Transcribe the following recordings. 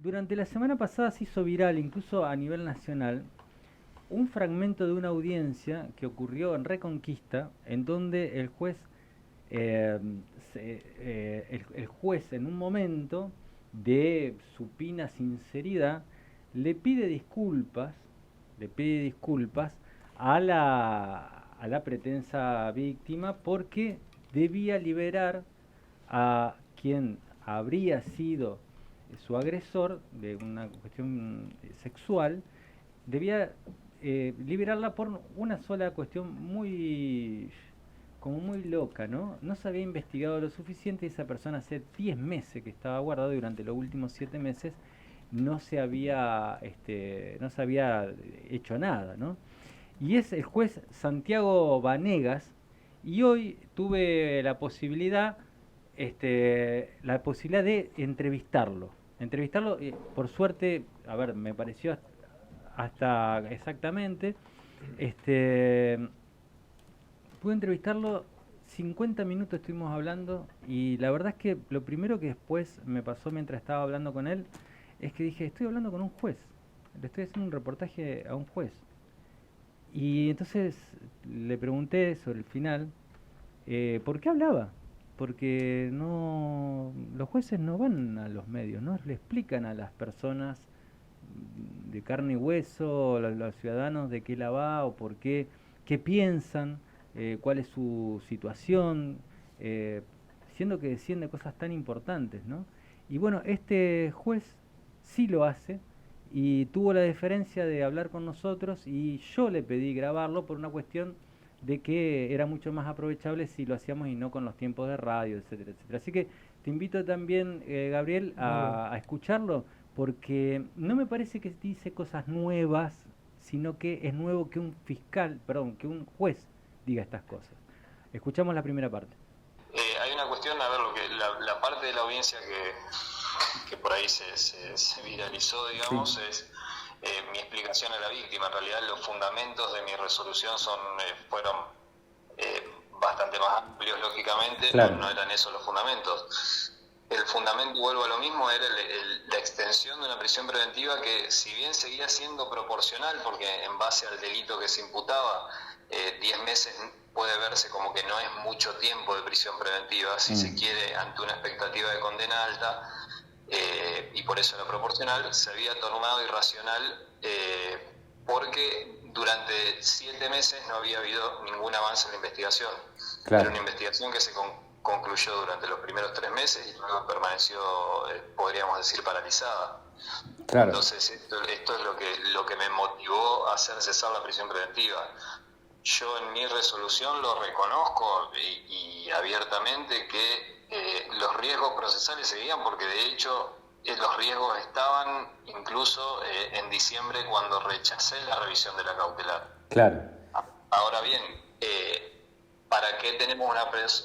Durante la semana pasada se hizo viral, incluso a nivel nacional, un fragmento de una audiencia que ocurrió en Reconquista, en donde el juez, eh, el juez en un momento de supina sinceridad le pide disculpas a la pretensa víctima porque debía liberar a quien habría sido su agresor de una cuestión sexual, debía liberarla por una sola cuestión como muy loca, ¿no? No se había investigado lo suficiente y esa persona hace 10 meses que estaba guardado y durante los últimos 7 meses no se había hecho nada, ¿no? Y es el juez Santiago Vanegas, y hoy tuve la posibilidad de entrevistarlo. Entrevistarlo, por suerte, a ver, me pareció hasta exactamente, este, pude entrevistarlo 50 minutos estuvimos hablando y la verdad es que lo primero que después me pasó mientras estaba hablando con él es que dije, estoy hablando con un juez, le estoy haciendo un reportaje a un juez. Y entonces le pregunté sobre el final, ¿por qué hablaba? Porque los jueces no van a los medios, no le explican a las personas de carne y hueso, los ciudadanos de qué la va o por qué, qué piensan, cuál es su situación, eh, siendo que deciden de cosas tan importantes, ¿no? Y bueno, este juez sí lo hace y tuvo la deferencia de hablar con nosotros y yo le pedí grabarlo por una cuestión de que era mucho más aprovechable si lo hacíamos y no con los tiempos de radio, etcétera, etcétera. Así que te invito también, Gabriel, a escucharlo, porque no me parece que dice cosas nuevas, sino que es nuevo que un fiscal, perdón, que un juez diga estas cosas. Escuchamos la primera parte. Hay una cuestión, a ver, la parte de la audiencia que por ahí se viralizó, digamos, sí, es mi explicación a la víctima. En realidad los fundamentos de mi resolución fueron bastante más amplios, lógicamente, claro. No eran esos los fundamentos. El fundamento, vuelvo a lo mismo, era la extensión de una prisión preventiva que, si bien seguía siendo proporcional, porque en base al delito que se imputaba, 10 meses puede verse como que no es mucho tiempo de prisión preventiva, si se quiere, ante una expectativa de condena alta, y por eso era proporcional, se había tornado irracional porque durante 7 meses no había habido ningún avance en la investigación. Claro. Era una investigación que se concluyó durante los primeros 3 meses y luego permaneció, podríamos decir, paralizada. Claro. Entonces esto es lo que me motivó a hacer cesar la prisión preventiva. Yo en mi resolución lo reconozco y abiertamente que los riesgos procesales seguían, porque de hecho los riesgos estaban incluso en diciembre cuando rechacé la revisión de la cautelar. Claro. Ahora bien, ¿para qué tenemos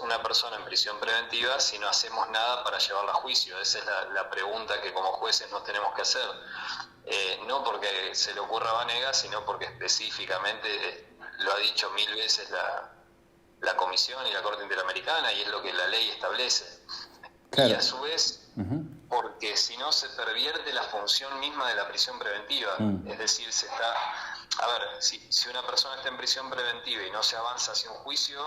una persona en prisión preventiva si no hacemos nada para llevarla a juicio? Esa es la pregunta que como jueces nos tenemos que hacer. No porque se le ocurra a Vanegas, sino porque específicamente lo ha dicho 1000 veces la Comisión y la Corte Interamericana, y es lo que la ley establece. Claro. Y a su vez, porque si no se pervierte la función misma de la prisión preventiva. Es decir, a ver, si una persona está en prisión preventiva y no se avanza hacia un juicio,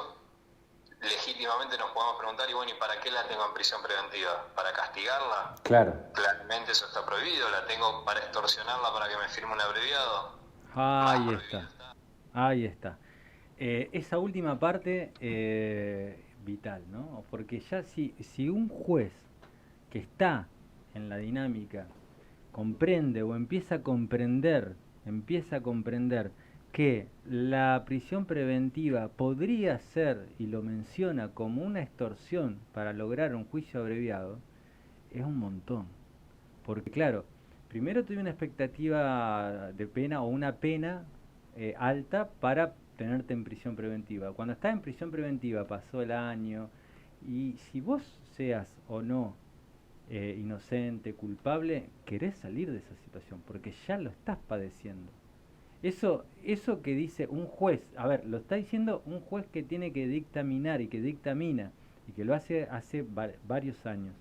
legítimamente nos podemos preguntar, y bueno, ¿y para qué la tengo en prisión preventiva? ¿Para castigarla? Claro. Claramente eso está prohibido. ¿La tengo para extorsionarla para que me firme un abreviado? Ahí está. Ahí está. Esa última parte, vital, ¿no? Porque ya si un juez que está en la dinámica comprende o empieza a comprender que la prisión preventiva podría ser, y lo menciona como una extorsión para lograr un juicio abreviado, es un montón. Porque claro, primero tuve una expectativa de pena o una pena alta para tenerte en prisión preventiva. Cuando estás en prisión preventiva pasó el año y si vos seas o no inocente, culpable, querés salir de esa situación porque ya lo estás padeciendo. Eso que dice un juez, a ver, lo está diciendo un juez que tiene que dictaminar y que dictamina y que lo hace varios años.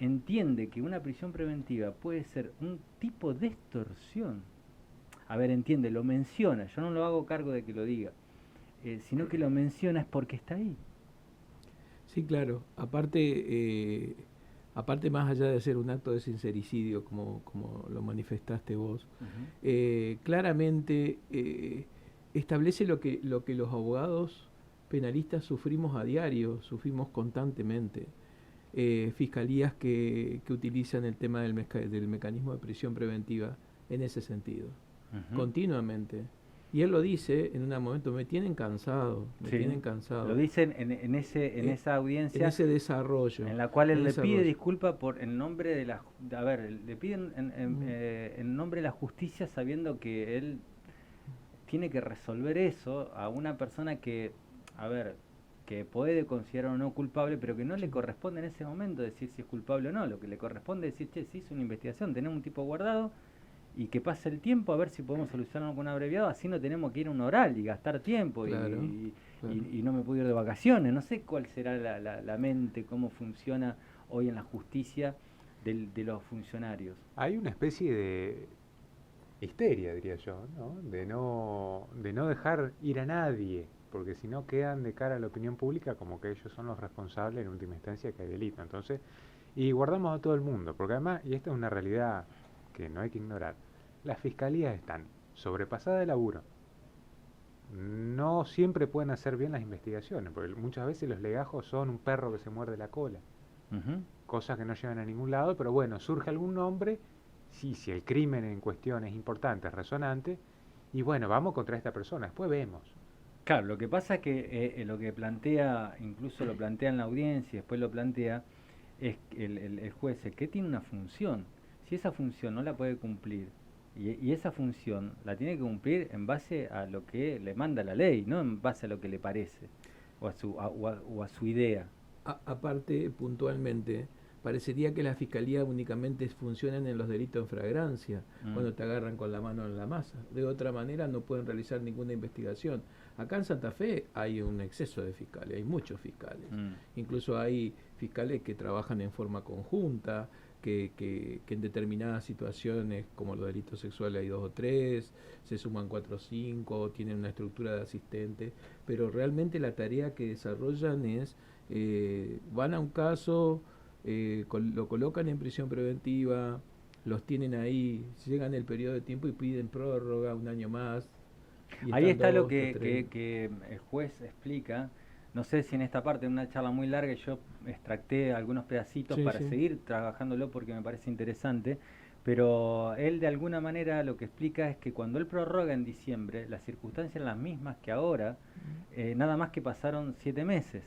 entiende que una prisión preventiva puede ser un tipo de extorsión, a ver, entiende, lo menciona, yo no lo hago cargo de que lo diga, sino que lo menciona es porque está ahí. Sí, claro. Aparte más allá de ser un acto de sincericidio, como lo manifestaste vos, claramente establece lo que los abogados penalistas sufrimos a diario, sufrimos constantemente. Fiscalías que utilizan el tema del mecanismo de prisión preventiva en ese sentido, continuamente. Y él lo dice en un momento, me tienen cansado. Lo dicen en esa audiencia. En ese desarrollo. En la cual él le pide disculpas por en nombre de la... A ver, le piden en nombre de la justicia, sabiendo que él tiene que resolver eso a una persona que, a ver, que puede considerar o no culpable, pero que no le corresponde en ese momento decir si es culpable o no. Lo que le corresponde es decir, che, se hizo una investigación, tenemos un tipo guardado, y que pase el tiempo a ver si podemos solucionarlo con un abreviado, así no tenemos que ir a un oral y gastar tiempo, claro. Y no me puedo ir de vacaciones. No sé cuál será la mente, cómo funciona hoy en la justicia de los funcionarios. Hay una especie de histeria, diría yo, ¿no? De no dejar ir a nadie, porque si no quedan de cara a la opinión pública como que ellos son los responsables en última instancia que hay delito. Entonces, y guardamos a todo el mundo, porque además, y esta es una realidad que no hay que ignorar, las fiscalías están sobrepasadas de laburo. No siempre pueden hacer bien las investigaciones, porque muchas veces los legajos son un perro que se muerde la cola. Cosas que no llevan a ningún lado, pero bueno, surge algún nombre, sí, si el crimen en cuestión es importante, es resonante, y bueno, vamos contra esta persona, después vemos. Claro, lo que pasa es que lo que plantea, incluso lo plantea en la audiencia y después lo plantea, es el juez, que tiene una función. Si esa función no la puede cumplir, y esa función la tiene que cumplir en base a lo que le manda la ley, no en base a lo que le parece, o a su idea. Aparte, puntualmente, parecería que las fiscalías únicamente funcionan en los delitos en flagrancia, cuando te agarran con la mano en la masa. De otra manera no pueden realizar ninguna investigación. Acá en Santa Fe hay un exceso de fiscales, hay muchos fiscales. Incluso hay fiscales que trabajan en forma conjunta, que en determinadas situaciones, como los delitos sexuales, hay 2 o 3, se suman 4 o 5, tienen una estructura de asistente, pero realmente la tarea que desarrollan es, van a un caso, lo colocan en prisión preventiva, los tienen ahí, llegan el periodo de tiempo y piden prórroga, 1 año más. Ahí está lo que el juez explica. No sé si en esta parte, en una charla muy larga, yo extracté algunos pedacitos para seguir trabajándolo porque me parece interesante, pero él de alguna manera lo que explica es que cuando él prorroga en diciembre, las circunstancias eran las mismas que ahora, nada más que pasaron 7 meses,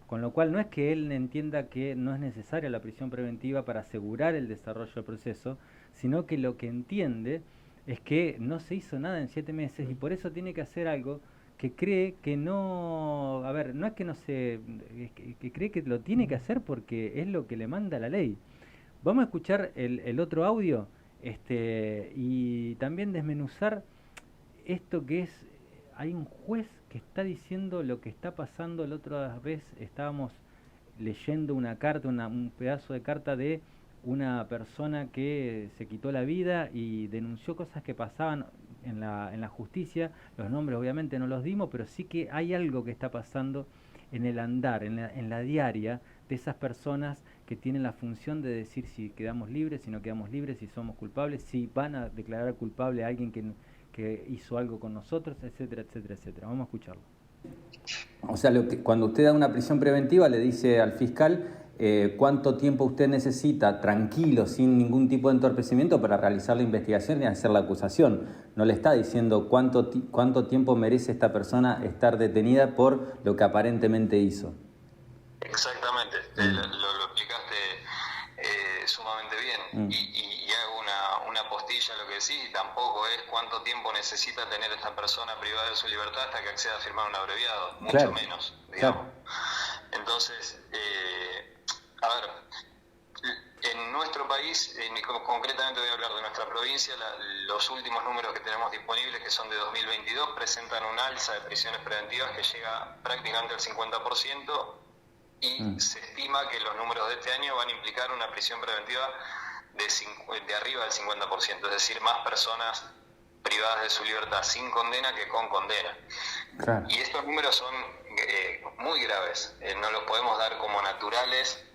con lo cual no es que él entienda que no es necesaria la prisión preventiva para asegurar el desarrollo del proceso, sino que lo que entiende es que no se hizo nada en 7 meses y por eso tiene que hacer algo que cree que no, a ver, no es que no se, que cree que lo tiene que hacer porque es lo que le manda la ley. Vamos a escuchar el otro audio y también desmenuzar esto que es, hay un juez que está diciendo lo que está pasando. La otra vez estábamos leyendo una carta, un pedazo de carta de una persona que se quitó la vida y denunció cosas que pasaban en la justicia. Los nombres obviamente no los dimos, pero sí que hay algo que está pasando en el andar, en la diaria de esas personas que tienen la función de decir si quedamos libres, si no quedamos libres, si somos culpables, si van a declarar culpable a alguien que hizo algo con nosotros, etcétera, etcétera, etcétera. Vamos a escucharlo. O sea, cuando usted da una prisión preventiva le dice al fiscal cuánto tiempo usted necesita tranquilo, sin ningún tipo de entorpecimiento para realizar la investigación y hacer la acusación. No le está diciendo cuánto tiempo merece esta persona estar detenida por lo que aparentemente hizo. Exactamente, lo explicaste sumamente bien. Y hago una postilla a lo que decís, y tampoco es cuánto tiempo necesita tener esta persona privada de su libertad hasta que acceda a firmar un abreviado, mucho menos, digamos. Entonces, a ver, en nuestro país, concretamente voy a hablar de nuestra provincia, los últimos números que tenemos disponibles, que son de 2022, presentan un alza de prisiones preventivas que llega prácticamente al 50%, y se estima que los números de este año van a implicar una prisión preventiva de arriba del 50%, es decir, más personas privadas de su libertad sin condena que con condena. Claro. Y estos números son muy graves, no los podemos dar como naturales.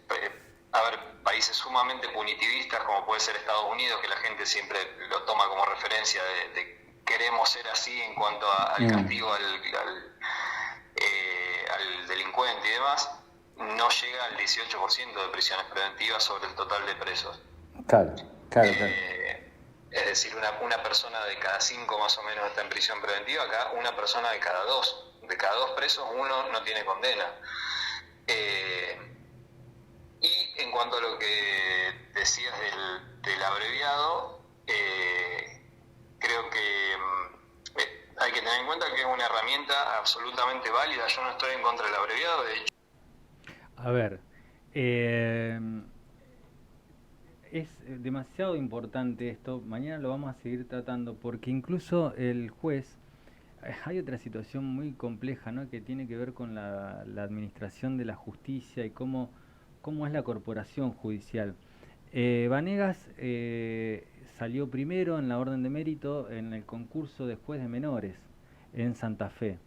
Países sumamente punitivistas como puede ser Estados Unidos, que la gente siempre lo toma como referencia de queremos ser así en cuanto al castigo al delincuente y demás, no llega al 18% de prisiones preventivas sobre el total de presos. Claro. Es decir, una persona de cada 5 más o menos está en prisión preventiva, acá una persona de cada 2. De cada 2 presos, uno no tiene condena. Y en cuanto a lo que decías del abreviado, creo que hay que tener en cuenta que es una herramienta absolutamente válida. Yo no estoy en contra del abreviado, de hecho. A ver, es demasiado importante esto. Mañana lo vamos a seguir tratando porque incluso el juez, hay otra situación muy compleja, ¿no?, que tiene que ver con la administración de la justicia y cómo es la corporación judicial. Vanegas salió primero en la orden de mérito en el concurso de juez de menores en Santa Fe.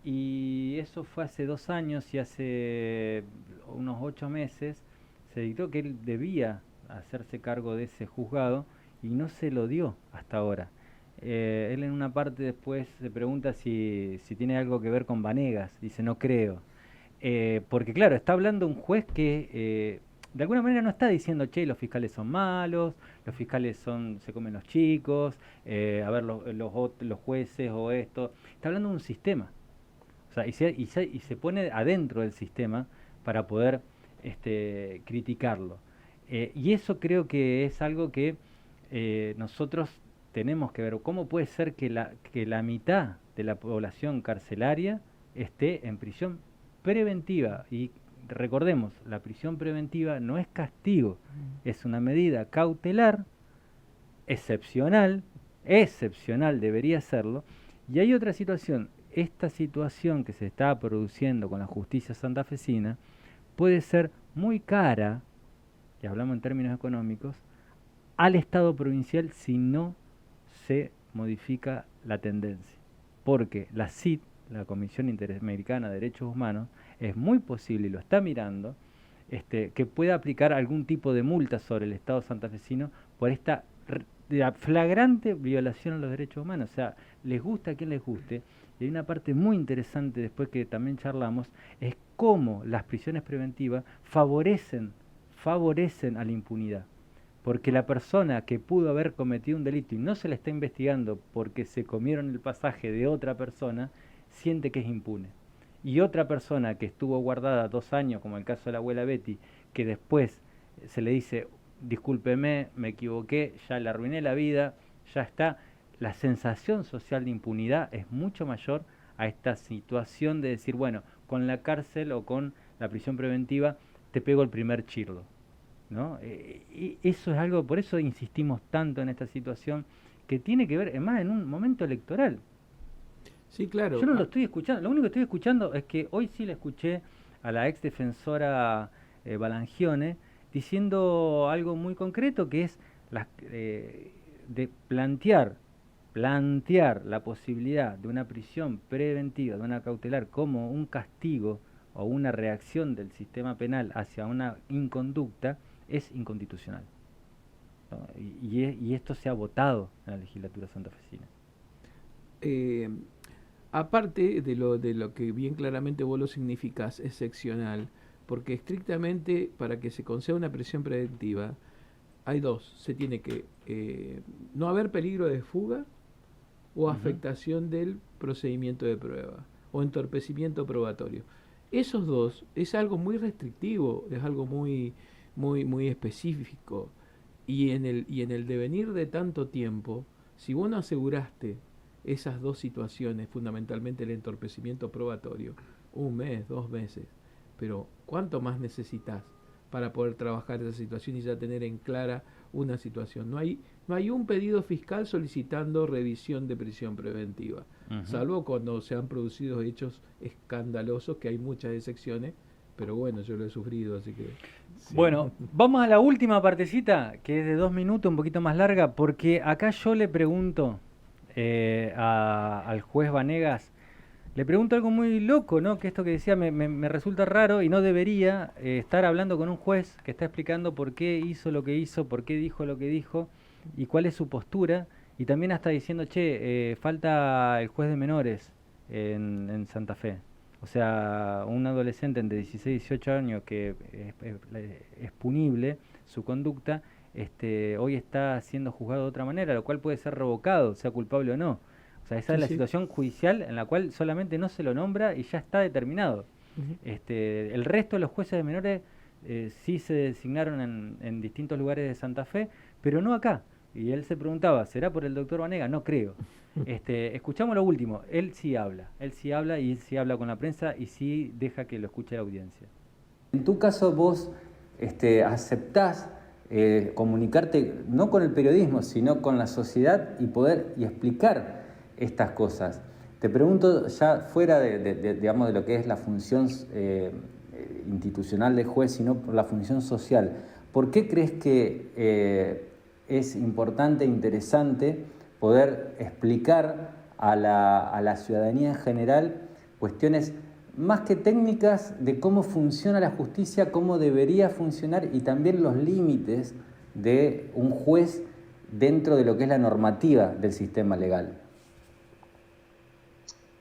Y eso fue hace 2 años y hace unos 8 meses se dictó que él debía hacerse cargo de ese juzgado y no se lo dio hasta ahora. Él en una parte después se pregunta si tiene algo que ver con Vanegas, dice no creo. Porque claro, está hablando un juez que de alguna manera no está diciendo, che, los fiscales son malos, los fiscales se comen los chicos, a ver los jueces o esto. Está hablando de un sistema. O sea, y se pone adentro del sistema para poder criticarlo. Y eso creo que es algo que nosotros tenemos que ver. ¿Cómo puede ser que la mitad de la población carcelaria esté en prisión preventiva? Y recordemos, la prisión preventiva no es castigo, es una medida cautelar, excepcional debería serlo. Y hay otra situación. Esta situación que se está produciendo con la justicia santafesina puede ser muy cara, y hablamos en términos económicos, al Estado provincial si no se modifica la tendencia. Porque la CID, la Comisión Interamericana de Derechos Humanos, es muy posible, y lo está mirando, que pueda aplicar algún tipo de multa sobre el Estado santafesino por esta flagrante violación a los derechos humanos. O sea, les gusta a quien les guste. Y hay una parte muy interesante después que también charlamos, es cómo las prisiones preventivas favorecen a la impunidad. Porque la persona que pudo haber cometido un delito y no se le está investigando porque se comieron el pasaje de otra persona, siente que es impune. Y otra persona que estuvo guardada 2 años, como el caso de la abuela Betty, que después se le dice, discúlpeme, me equivoqué, ya le arruiné la vida, ya está. La sensación social de impunidad es mucho mayor a esta situación de decir, bueno, con la cárcel o con la prisión preventiva te pego el primer chirlo, ¿no? Y eso es algo, por eso insistimos tanto en esta situación que tiene que ver, además, en un momento electoral. Sí, claro. Yo no lo estoy escuchando, lo único que estoy escuchando es que hoy sí le escuché a la ex defensora Balangione diciendo algo muy concreto, que es de plantear la posibilidad de una prisión preventiva, de una cautelar, como un castigo o una reacción del sistema penal hacia una inconducta, es inconstitucional, ¿no? Y esto se ha votado en la legislatura santafesina. Aparte de lo que bien claramente vos lo significás, excepcional, porque estrictamente para que se conceda una prisión preventiva hay 2, se tiene que no haber peligro de fuga o afectación del procedimiento de prueba o entorpecimiento probatorio. Esos 2 es algo muy restrictivo, es algo muy específico, y en el devenir de tanto tiempo, si vos no aseguraste esas 2 situaciones, fundamentalmente el entorpecimiento probatorio, 1 mes, 2 meses, pero ¿cuánto más necesitas para poder trabajar esa situación y ya tener en clara una situación? No hay un pedido fiscal solicitando revisión de prisión preventiva, salvo cuando se han producido hechos escandalosos, que hay muchas excepciones, pero bueno, yo lo he sufrido, así que... Sí. Bueno, vamos a la última partecita, que es de 2 minutos, un poquito más larga, porque acá yo le pregunto al juez Vanegas, le pregunto algo muy loco, ¿no? Que esto que decía me resulta raro y no debería estar hablando con un juez que está explicando por qué hizo lo que hizo, por qué dijo lo que dijo y cuál es su postura. Y también hasta diciendo, che, falta el juez de menores en Santa Fe. O sea, un adolescente entre 16 y 18 años que es punible su conducta, hoy está siendo juzgado de otra manera, lo cual puede ser revocado, sea culpable o no. O sea, esa es Sí, la sí. situación judicial en la cual solamente no se lo nombra y ya está determinado. Ujú. El resto de los jueces de menores sí se designaron en distintos lugares de Santa Fe, pero no acá. Y él se preguntaba, ¿será por el doctor Vanega? No creo. Escuchamos lo último, él sí habla y él sí habla con la prensa y sí deja que lo escuche la audiencia. En tu caso vos aceptás comunicarte no con el periodismo, sino con la sociedad y poder y explicar estas cosas. Te pregunto ya fuera digamos, de lo que es la función institucional del juez, sino por la función social. ¿Por qué crees que es importante e interesante poder explicar a la ciudadanía en general cuestiones más que técnicas de cómo funciona la justicia, cómo debería funcionar y también los límites de un juez dentro de lo que es la normativa del sistema legal?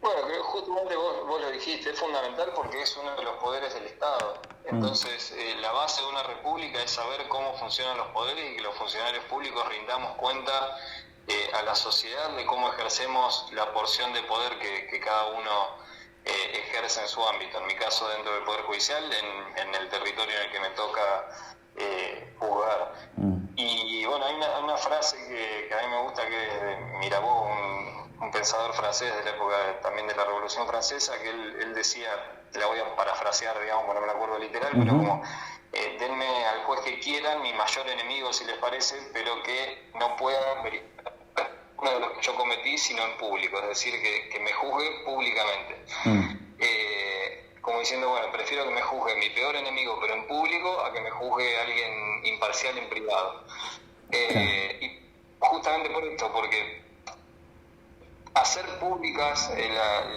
Bueno, creo que justamente vos lo dijiste, es fundamental porque es uno de los poderes del Estado. Entonces, la base de una república es saber cómo funcionan los poderes y que los funcionarios públicos rindamos cuenta a la sociedad de cómo ejercemos la porción de poder que cada uno ejerce en su ámbito. En mi caso, dentro del Poder Judicial, en el territorio en el que me toca juzgar. Y bueno, hay una frase que a mí me gusta, que es de Mirabeau, un pensador francés de la época también de la Revolución Francesa, que él decía, la voy a parafrasear, digamos, no me la acuerdo literal, pero como, denme al juez que quieran, mi mayor enemigo si les parece, pero que no puedan verificar uno de los que yo cometí, sino en público, es decir, que me juzgue públicamente. Como diciendo, bueno, prefiero que me juzgue mi peor enemigo, pero en público, a que me juzgue alguien imparcial en privado. Y justamente por esto, porque hacer públicas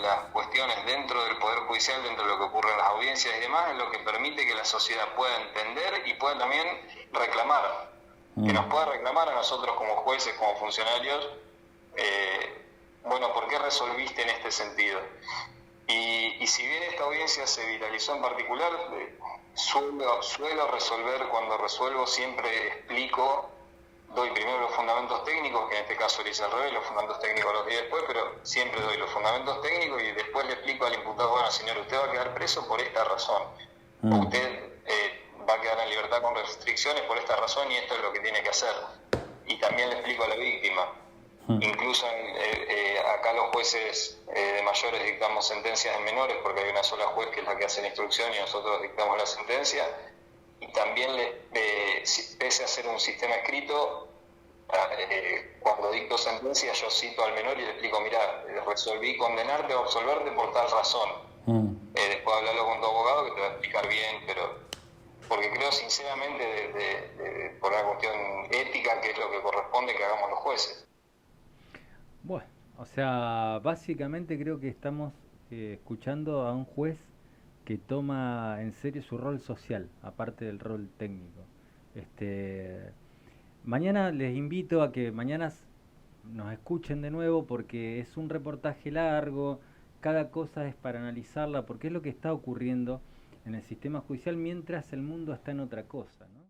las cuestiones dentro del Poder Judicial, dentro de lo que ocurre en las audiencias y demás, es lo que permite que la sociedad pueda entender y pueda también reclamar. Que nos pueda reclamar a nosotros como jueces, como funcionarios, bueno, ¿por qué resolviste en este sentido? Y si bien esta audiencia se viralizó en particular, suelo resolver, cuando resuelvo siempre explico, doy primero los fundamentos técnicos, que en este caso lo hice al revés, los fundamentos técnicos los di después, pero siempre doy los fundamentos técnicos y después le explico al imputado, bueno, señor, usted va a quedar preso por esta razón, usted va a quedar en libertad con restricciones por esta razón y esto es lo que tiene que hacer. Y también le explico a la víctima. Incluso acá los jueces de mayores dictamos sentencias en menores, porque hay una sola juez que es la que hace la instrucción y nosotros dictamos la sentencia. Y también, pese a ser un sistema escrito, cuando dicto sentencia yo cito al menor y le explico, mira, resolví condenarte o absolverte por tal razón. Después hablarlo con tu abogado que te va a explicar bien, pero porque creo sinceramente, por una cuestión ética, que es lo que corresponde que hagamos los jueces. Bueno, o sea, básicamente creo que estamos escuchando a un juez que toma en serio su rol social, aparte del rol técnico. Mañana les invito a que mañana nos escuchen de nuevo porque es un reportaje largo, cada cosa es para analizarla, porque es lo que está ocurriendo en el sistema judicial mientras el mundo está en otra cosa, ¿no?